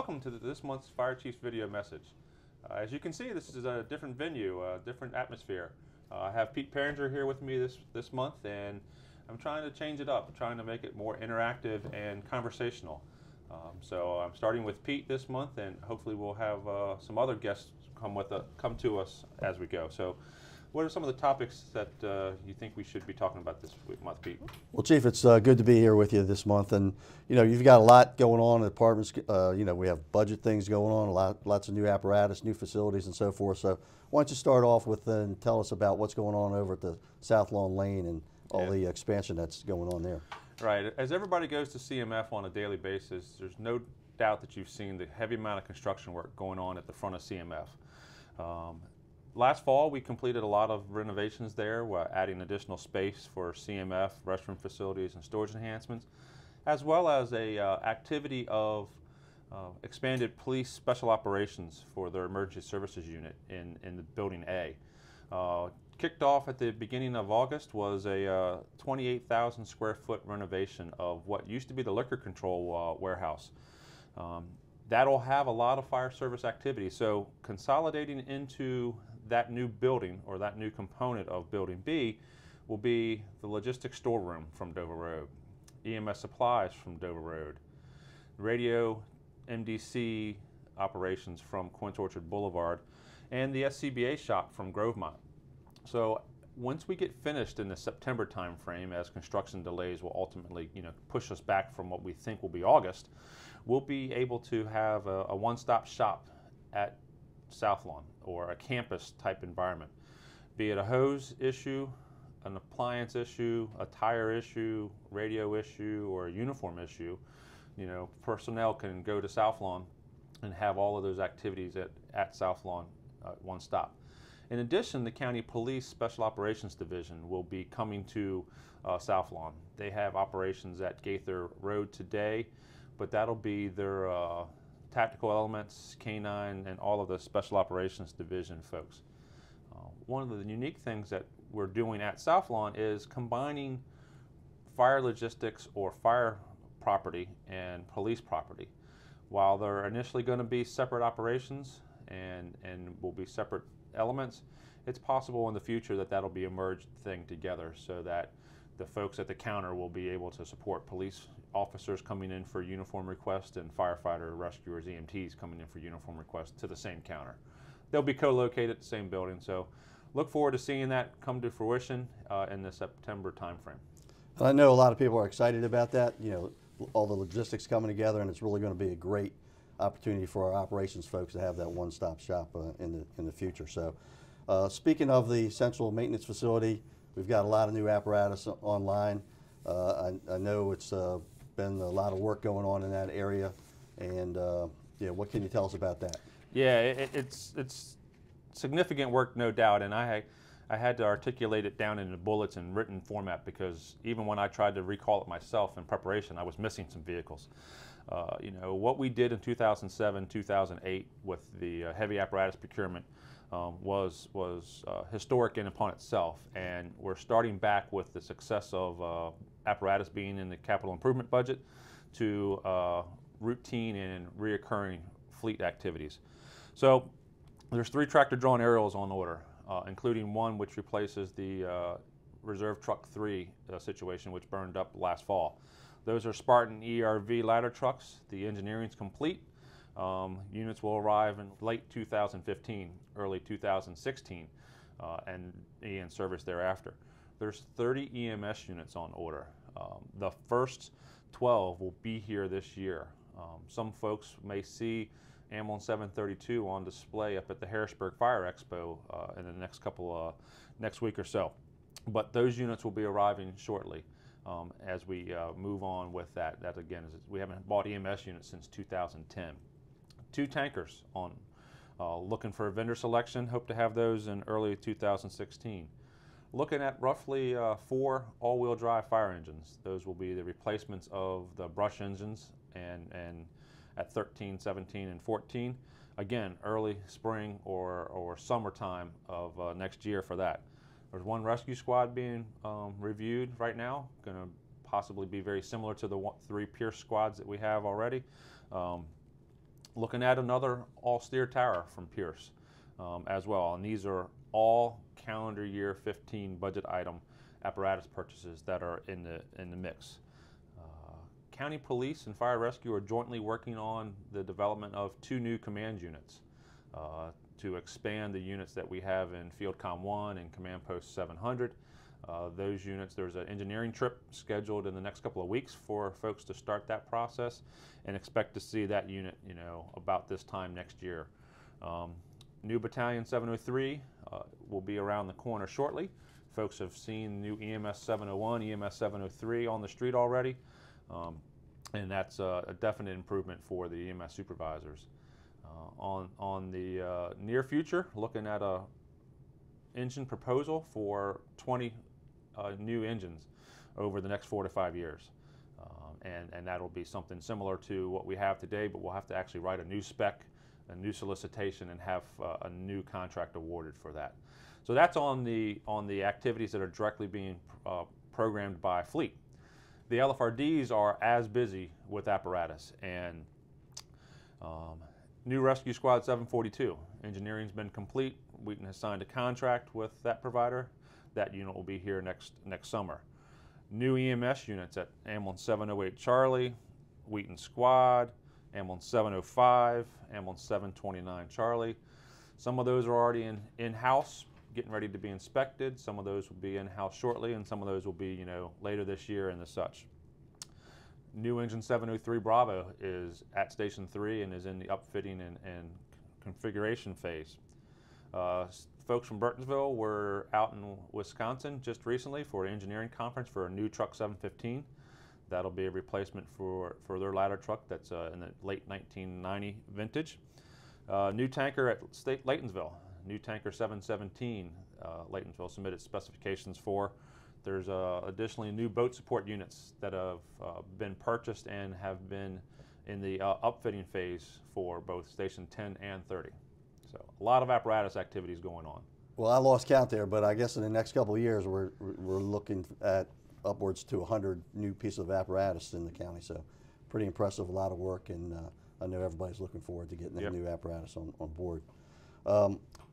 welcome to this month's Fire Chiefs video message. As you can see, this is a different venue, a different atmosphere. I have Pete Perringer here with me this month, and I'm trying to change it up. I'm trying to make it more interactive and conversational. So I'm starting with Pete this month, and hopefully we'll have some other guests come to us as we go. So, what are some of the topics that you think we should be talking about this month, Pete? Well, Chief, it's good to be here with you this month, and you've got a lot going on in the departments. We have budget things going on, lots of new apparatus, new facilities, and so forth. So, why don't you start off with and tell us about what's going on over at the South Lawn Lane and all the expansion that's going on there. Right. As everybody goes to CMF on a daily basis, there's no doubt that you've seen the heavy amount of construction work going on at the front of CMF. Last fall, we completed a lot of renovations there, adding additional space for CMF, restroom facilities, and storage enhancements, as well as a activity of expanded police special operations for their emergency services unit in the Building A. Kicked off at the beginning of August was a 28,000 square foot renovation of what used to be the liquor control warehouse. That'll have a lot of fire service activity, so consolidating into that new building, or that new component of Building B, will be the logistics storeroom from Dover Road, EMS supplies from Dover Road, radio MDC operations from Quince Orchard Boulevard, and the SCBA shop from Grovemont. So once we get finished in the September timeframe, as construction delays will ultimately push us back from what we think will be August, we'll be able to have a one-stop shop at South Lawn, or a campus type environment. Be it a hose issue, an appliance issue, a tire issue, radio issue, or a uniform issue, personnel can go to South Lawn and have all of those activities at South Lawn one stop. In addition, the County Police Special Operations Division will be coming to South Lawn. They have operations at Gaither Road today, but that'll be their tactical elements, K-9, and all of the Special Operations Division folks. One of the unique things that we're doing at South Lawn is combining fire logistics, or fire property, and police property. While they're initially going to be separate operations and will be separate elements, it's possible in the future that that'll be a merged thing together, so that the folks at the counter will be able to support police officers coming in for uniform requests and firefighter, rescuers, EMTs coming in for uniform requests to the same counter. They'll be co-located at the same building, so look forward to seeing that come to fruition in the September timeframe. And I know a lot of people are excited about that, all the logistics coming together, and it's really going to be a great opportunity for our operations folks to have that one-stop shop in the future. So speaking of the central maintenance facility, we've got a lot of new apparatus online. I know it's been a lot of work going on in that area, and what can you tell us about that? Yeah, it's significant work, no doubt, and I had to articulate it down into bullets in written format, because even when I tried to recall it myself in preparation, I was missing some vehicles. What we did in 2007, 2008 with the heavy apparatus procurement was historic in upon itself, and we're starting back with the success of apparatus being in the capital improvement budget to routine and reoccurring fleet activities. So there's 3 tractor drawn aerials on order, including one which replaces the Reserve Truck 3 situation, which burned up last fall. Those are Spartan ERV ladder trucks. The engineering's complete. Units will arrive in late 2015, early 2016, and be in service thereafter. There's 30 EMS units on order. The first 12 will be here this year. Some folks may see Ambulance 732 on display up at the Harrisburg Fire Expo in the next week or so. But those units will be arriving shortly. As we move on with that. That again, we haven't bought EMS units since 2010. 2 tankers on, looking for a vendor selection, hope to have those in early 2016. Looking at roughly 4 all-wheel drive fire engines. Those will be the replacements of the brush engines and at 13, 17, and 14. Again, early spring or summertime of next year for that. There's 1 rescue squad being reviewed right now, going to possibly be very similar to the 3 Pierce squads that we have already. Looking at another all-steer tower from Pierce as well, and these are all calendar year 15 budget item apparatus purchases that are in the mix. County Police and Fire Rescue are jointly working on the development of 2 new command units to expand the units that we have in Field Com 1 and Command Post 700. Those units, there's an engineering trip scheduled in the next couple of weeks for folks to start that process, and expect to see that unit, about this time next year. New Battalion 703 will be around the corner shortly. Folks have seen new EMS 701, EMS 703 on the street already, and that's a definite improvement for the EMS supervisors. On the near future, looking at a engine proposal for 20 new engines over the next 4 to 5 years. And that'll be something similar to what we have today, but we'll have to actually write a new spec, a new solicitation, and have a new contract awarded for that. So that's on the activities that are directly being programmed by Fleet. The LFRDs are as busy with apparatus, and new Rescue Squad 742. Engineering's been complete. Wheaton has signed a contract with that provider. That unit will be here next summer. New EMS units at Ambulance 708 Charlie, Wheaton Squad, Ambulance 705, Ambulance 729 Charlie. Some of those are already in-house, getting ready to be inspected. Some of those will be in-house shortly, and some of those will be, later this year and as such. New engine 703 Bravo is at Station 3 and is in the upfitting and configuration phase. Folks from Burtonsville were out in Wisconsin just recently for an engineering conference for a new truck 715. That'll be a replacement for their ladder truck that's in the late 1990 vintage. New tanker at Laytonsville, new tanker 717. Laytonsville submitted specifications for. There's additionally new boat support units that have been purchased and have been in the upfitting phase for both Station 10 and 30. So a lot of apparatus activities going on. Well, I lost count there, but I guess in the next couple of years we're looking at upwards to 100 new pieces of apparatus in the county. So pretty impressive, a lot of work, and I know everybody's looking forward to getting that new apparatus on board.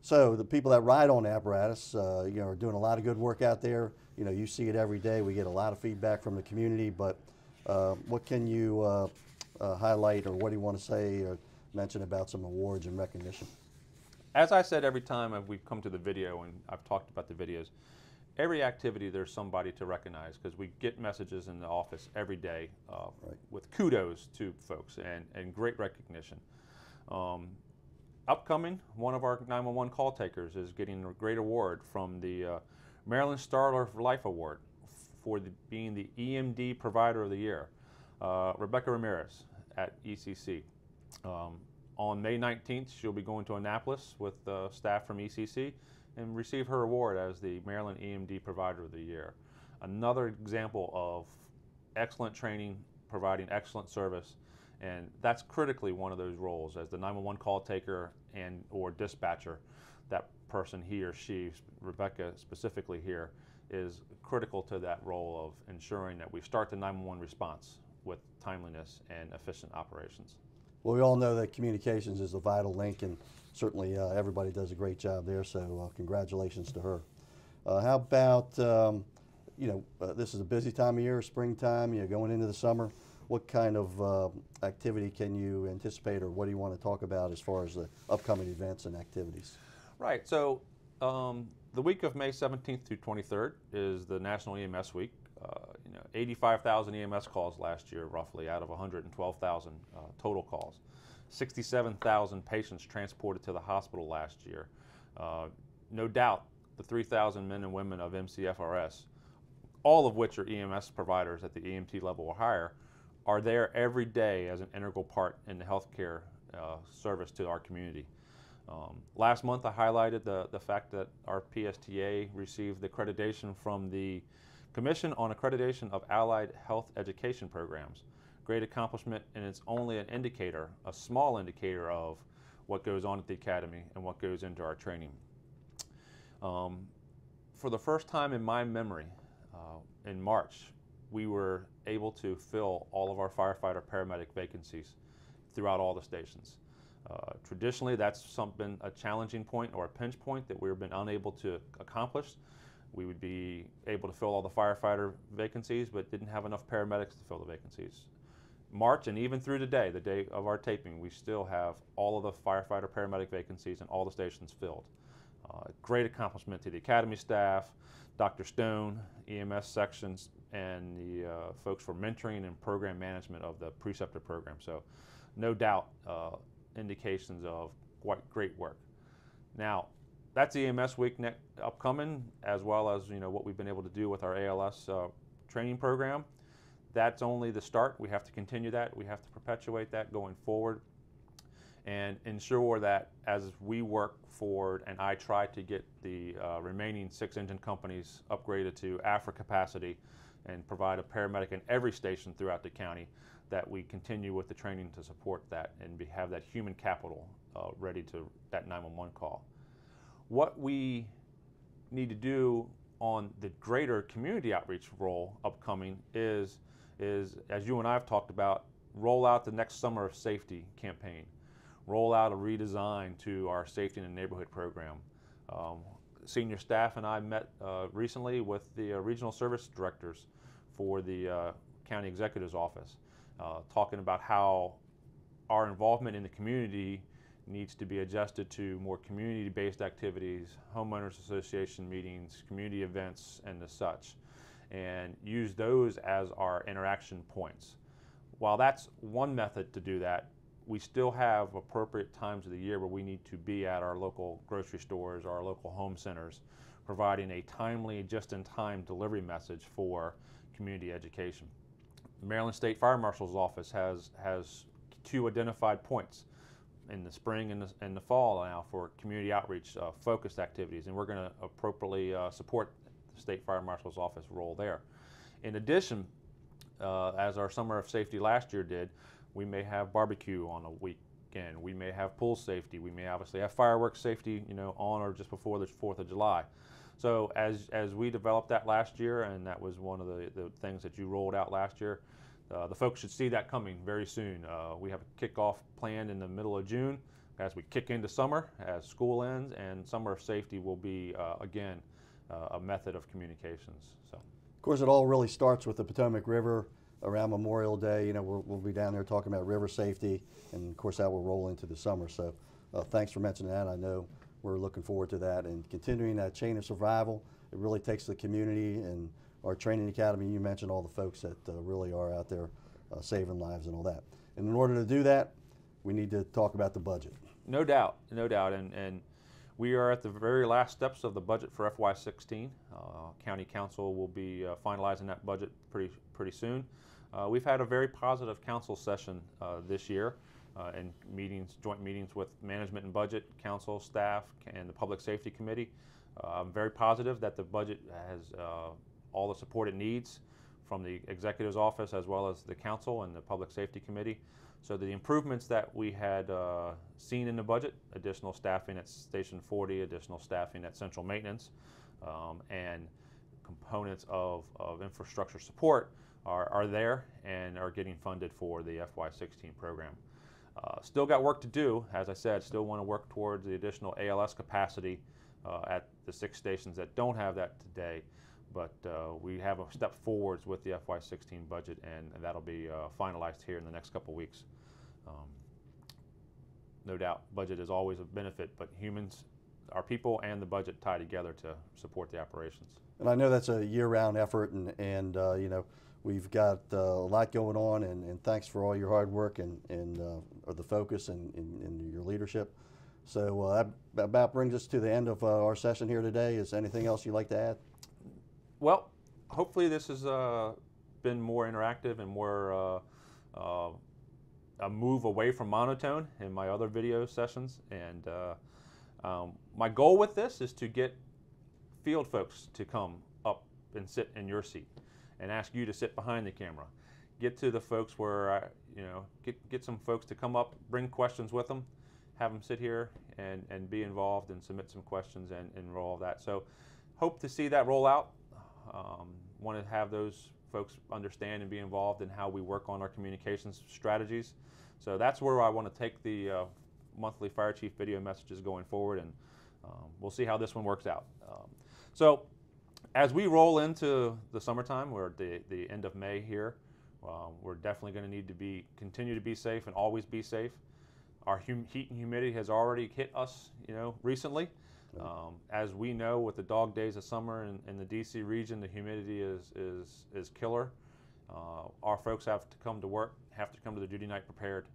So the people that ride on the apparatus, are doing a lot of good work out there. You see it every day. We get a lot of feedback from the community. But what can you highlight, or what do you want to say or mention about some awards and recognition? As I said every time we've come to the video, and I've talked about the videos, every activity there's somebody to recognize, because we get messages in the office every day with kudos to folks and great recognition. Upcoming, one of our 911 call takers is getting a great award from the Maryland Starler Life Award for being the EMD Provider of the Year. Rebecca Ramirez at ECC. On May 19th, she'll be going to Annapolis with staff from ECC and receive her award as the Maryland EMD Provider of the Year. Another example of excellent training, providing excellent service, and that's critically one of those roles as the 911 call taker and or dispatcher. That person, he or she, Rebecca specifically here, is critical to that role of ensuring that we start the 911 response with timeliness and efficient operations. Well, we all know that communications is a vital link, and certainly everybody does a great job there, so congratulations to her. How about, this is a busy time of year, springtime, going into the summer. What kind of activity can you anticipate, or what do you want to talk about as far as the upcoming events and activities? Right, so the week of May 17th through 23rd is the National EMS Week. 85,000 EMS calls last year, roughly, out of 112,000 total calls. 67,000 patients transported to the hospital last year. No doubt, the 3,000 men and women of MCFRS, all of which are EMS providers at the EMT level or higher, are there every day as an integral part in the healthcare service to our community. Last month, I highlighted the fact that our PSTA received the accreditation from the Commission on Accreditation of Allied Health Education Programs. Great accomplishment, and it's only an indicator, a small indicator of what goes on at the Academy and what goes into our training. For the first time in my memory, in March, we were able to fill all of our firefighter paramedic vacancies throughout all the stations. Traditionally, that's been a challenging point or a pinch point that we've been unable to accomplish. We would be able to fill all the firefighter vacancies, but didn't have enough paramedics to fill the vacancies. March and even through today, the day of our taping, we still have all of the firefighter paramedic vacancies and all the stations filled. Great accomplishment to the academy staff, Dr. Stone, EMS sections, and the folks for mentoring and program management of the preceptor program. So no doubt indications of quite great work. Now, that's EMS week upcoming, as well as what we've been able to do with our ALS training program. That's only the start. We have to continue that. We have to perpetuate that going forward and ensure that as we work forward and I try to get the remaining 6 engine companies upgraded to AFRA capacity and provide a paramedic in every station throughout the county, that we continue with the training to support that and have that human capital ready to that 911 call. What we need to do on the greater community outreach role upcoming is, as you and I have talked about, roll out the next Summer of Safety campaign. Roll out a redesign to our Safety in the Neighborhood program. Senior staff and I met recently with the regional service directors for the county executive's office, talking about how our involvement in the community needs to be adjusted to more community-based activities, homeowners association meetings, community events, and the such, and use those as our interaction points. While that's one method to do that, we still have appropriate times of the year where we need to be at our local grocery stores or our local home centers, providing a timely, just-in-time delivery message for community education. The Maryland State Fire Marshal's Office has 2 identified points in the spring and the fall now for community outreach focused activities, and we're going to appropriately support the State Fire Marshal's Office role there. In addition, as our Summer of Safety last year did, we may have barbecue on a weekend, we may have pool safety, we may obviously have fireworks safety on or just before the 4th of July. So as we developed that last year, and that was one of the things that you rolled out last year, the folks should see that coming very soon. We have a kickoff planned in the middle of June as we kick into summer, as school ends, and Summer of Safety will be, again, a method of communications. So, of course, it all really starts with the Potomac River around Memorial Day. We'll be down there talking about river safety, and of course that will roll into the summer. So thanks for mentioning that. I know we're looking forward to that and continuing that chain of survival. It really takes the community and our training academy. You mentioned all the folks that really are out there saving lives and all that. And in order to do that, we need to talk about the budget. No doubt, no doubt. And we are at the very last steps of the budget for FY16. County Council will be finalizing that budget pretty soon. We've had a very positive council session this year and joint meetings with management and budget, council, staff, and the Public Safety Committee. I'm very positive that the budget has all the support it needs from the executive's office as well as the council and the Public Safety Committee. So the improvements that we had seen in the budget, additional staffing at Station 40, additional staffing at Central Maintenance, and components of infrastructure support are there and are getting funded for the FY16 program. Still got work to do. As I said, still want to work towards the additional ALS capacity at the 6 stations that don't have that today. But we have a step forwards with the FY16 budget, and that'll be finalized here in the next couple weeks. No doubt, budget is always a benefit, but humans, our people, and the budget tie together to support the operations. And I know that's a year-round effort, and we've got a lot going on, and thanks for all your hard work and the focus and your leadership. So that about brings us to the end of our session here today. Is there anything else you'd like to add? Well, hopefully this has been more interactive and more a move away from monotone in my other video sessions. And my goal with this is to get field folks to come up and sit in your seat and ask you to sit behind the camera. Get to the folks where, get some folks to come up, bring questions with them, have them sit here and be involved and submit some questions and roll that. So hope to see that roll out. Want to have those folks understand and be involved in how we work on our communications strategies. So that's where I want to take the monthly fire chief video messages going forward, and we'll see how this one works out. So as we roll into the summertime, we're at the end of May here, we're definitely going to need to continue to be safe and always be safe. Our heat and humidity has already hit us, recently. As we know, with the dog days of summer in the DC region, the humidity is killer. Our folks have to come to work, have to come to the duty night prepared.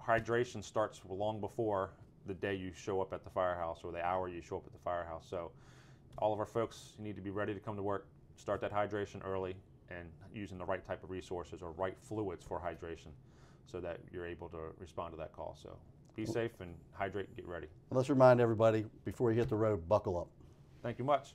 Hydration starts long before the day you show up at the firehouse or the hour you show up at the firehouse. So all of our folks need to be ready to come to work, start that hydration early, and using the right type of resources or right fluids for hydration so that you're able to respond to that call. So be safe and hydrate and get ready. Let's remind everybody, before you hit the road, buckle up. Thank you much.